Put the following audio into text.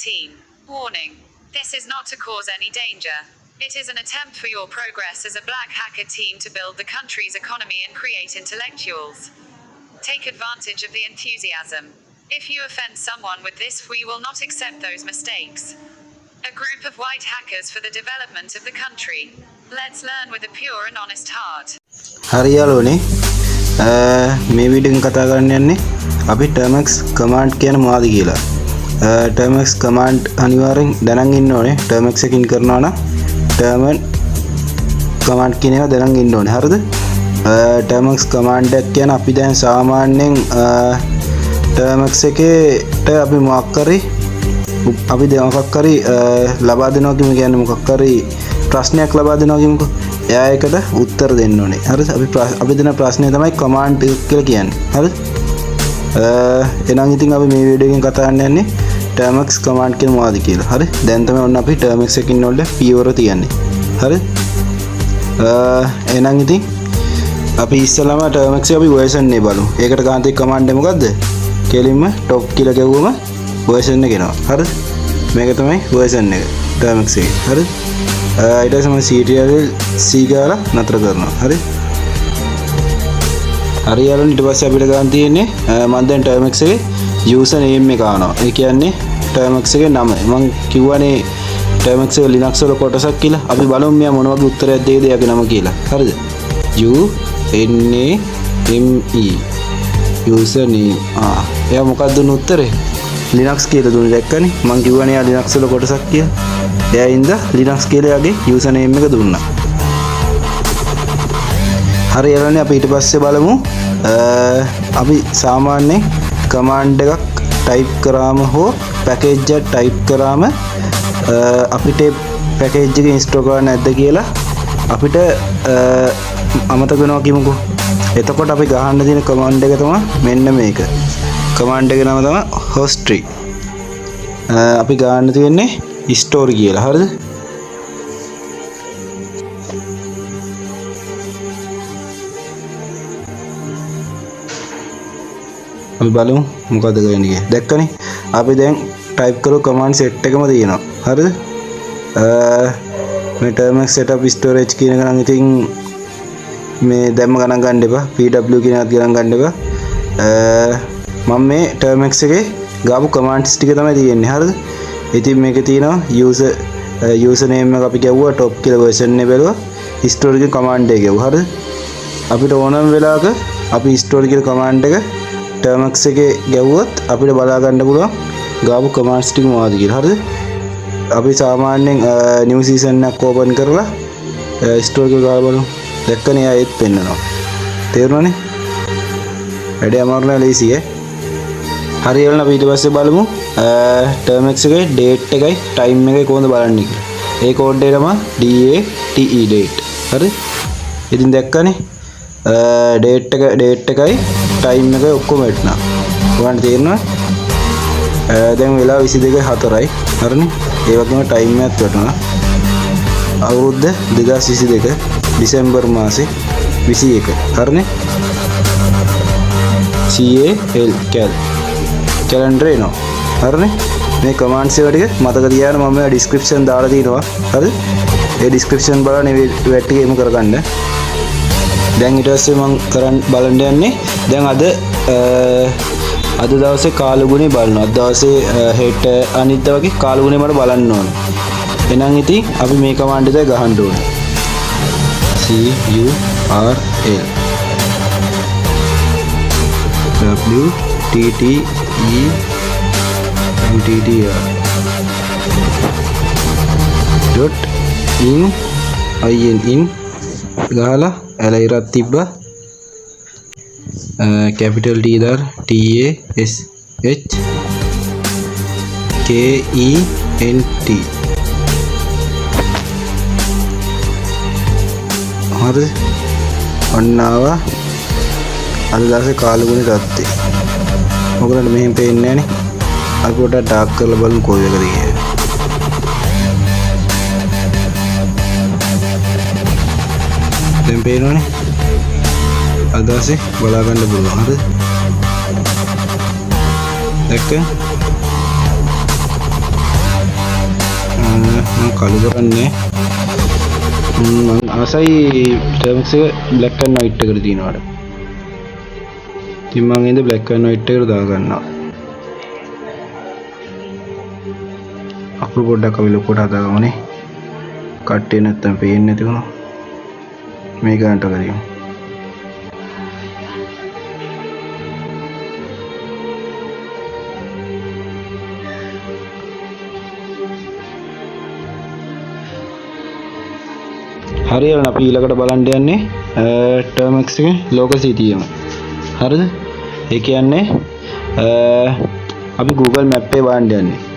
team. Warning. This is not to cause any danger. It is an attempt for your progress as a black hacker team to build the country's economy and create intellectuals. Take advantage of the enthusiasm. If you offend someone with this, we will not accept those mistakes. A group of white hackers for the development of the country. Let's learn with a pure and honest heart. හරි යාළුවනේ මේ video එකෙන් කතා කරන්න යන්නේ අපි termux command කියන මොනවද කියලා. termux command අනිවාර්යෙන් දැනන් ඉන්න ඕනේ. termux එකකින් කරනවා නම් termux command කියන ඒවා දැනන් ඉන්න ඕනේ. හරිද? termux command එක කියන අපි දැන් සාමාන්‍යයෙන් termux එකේට අපි මොකක් කරේ අපි මොකක් කරේ ලබා දෙනවා කියන්නේ මොකක් කරේ ප්‍රශ්නයක් ලබා දෙනවා කියමුකෝ. එයා ඒකට උත්තර දෙන්න ඕනේ. හරිද? අපි දෙන ප්‍රශ්නේ තමයි command කියලා කියන්නේ. හරිද? එහෙනම් ඉතින් අපි මේ වීඩියෝ එකෙන් කතා කරන්න යන්නේ termux command කියන මොනවද කියලා. හරි? දැන් තමයි ඔන්න අපි termux එකකින් වල පියවර තියන්නේ. හරිද? එහෙනම් ඉතින් අපි ඉස්සෙල්ලාම termux එක අපි version එක බලමු. ඒකට ගන්න තියෙන command එක මොකද්ද? කෙලින්ම top කියලා ගැහුවම version එක එනවා. හරිද? මේක තමයි version එක termux එකේ. හරිද? ඊට පස්සේ serial C ගාලා නතර කරනවා. හරි? හරි යාළුවනේ ඊට පස්සේ අපිට ගන්න තියෙන්නේ මම දැන් termux එකේ user name එක ආනවා. ඒ කියන්නේ termux එකේ නම. මම කිව්වනේ termux එක Linux වල කොටසක් කියලා. අපි බලමු මෙයා මොන වගේ උත්තරයක් දෙයිද එයාගේ නම කියලා. හරිද? uname user name. එයා මොකක්ද දුන්න උත්තරේ? Linux කියලා දුන්නේ දැක්කනේ. මම කිව්වනේ එයා Linux වල කොටසක් කියලා. එයා ඉඳලා Linux කියලා එයාගේ user name එක දුන්නා. හරි යාළුවනේ අපි ඊට පස්සේ බලමු අපි සාමාන්‍යයෙන් command එකක් type කරාම හෝ package එක type කරාම අපිට package එක install කරන්න නැද්ද කියලා අපිට අමතක වෙනවා කියමුකෝ. එතකොට අපි ගහන්න තියෙන command එක තමයි මෙන්න මේක. command එකේ නම තමයි history. අපි ගන්න තියෙන්නේ story කියලා. හරිද? අපි බලමු මොකද කරන්නේ කියලා. දැක්කනේ? අපි දැන් type කරු command set එකම තියෙනවා. හරිද? මේ termux setup storage කියන එක නම් ඉතින් මේ දැම්ම ගණන් ගන්න එපා. pw කියන එකත් ගණන් ගන්න එපා. මම මේ termux එකේ ගාපු commands ටික තමයි තියෙන්නේ. හරිද? ඉතින් මේකේ තියෙනවා user name එක අපි ගැව්වා top කියලා version එක බැලුවා. history කියන command එක ගැව්වා. හරිද? අපිට ඕනම වෙලාවක අපි history කියන command එක termux එකේ ගැව්වොත් අපිට බලා ගන්න පුළුවන් ගාපු commands ටික මොනවද කියලා. හරිද? අපි සාමාන්‍යයෙන් new season එකක් open කරලා history එක ගාලා බලමු. දැක්කනේ ආයෙත් පෙන්නනවා. තේරුණානේ? වැඩේ අමාරු නෑ ලේසි ඈ. හරි යාළුවනේ අපි ඊට පස්සේ බලමු termux එකේ date එකයි time එකයි කොහොමද බලන්නේ කියලා. ඒ කෝඩ් එක තමයි DATE date. හරි? ඉතින් දැක්කනේ date එකයි time එකයි ඔක්කොම වැටුණා. ඔයාලට තේරෙනවද? දැන් වෙලාව 22:04යි. හරිනේ? ඒ වගේම time එකත් වැටුණා. අවුරුද්ද 2022 දෙසැම්බර් මාසේ 21. හරිනේ? CAL calendar එනවා. හරිනේ? මේ commands ඒවා ටික මතක තියාගන්න මම මේ description දාලා තිනවා. හරිද? ඒ description බලන්න මේ web ටික එමු කරගන්න. දැන් ඊට පස්සේ මම බලන්න යන්නේ දැන් අද දවසේ කාලගුණේ බලනවා. අද දවසේ හෙට අනිද්දා වගේ කාලගුණේ මට බලන්න ඕනේ. එහෙනම් ඉතින් අපි මේ command එක ගහන්න ඕනේ. CURL ගහලා ඇලයිරක් තිබ්බා. capital T දාර TASHKENT හරිද? ඔන්න ආවා අද දවසේ කාලගුණේ තත්ත්වය. ඔයගොල්ලන්ට මෙහෙම පේන්නේ නැහනේ. අපි පොඩ්ඩක් ඩාර්ක් කරලා බලමු කොයි එකද කියලා. දැන් පේනවනේ. අද දවසේ බලා ගන්න පුළුවන්. හරිද? දැක්ක? කළු කරන්නේ මම ආසයි ටර්ම්ස් එක black and white එකට දිනනවාට. ඉතින් මම ඉතින් black and white එකට දා ගන්නවා. අපු පොඩ්ඩක් අපි ලොකුට හදාගමුනේ. කට්ටිය නැත්තම් පේන්නේ නැති වුණා. මේ ගන්නට කරියමු. හරියට අපි ඊළඟට බලන්න යන්නේ Termux එකේ ලෝක සිතියම. හරිද? ඒ කියන්නේ අපි Google Map එකේ බලන්න යන්නේ.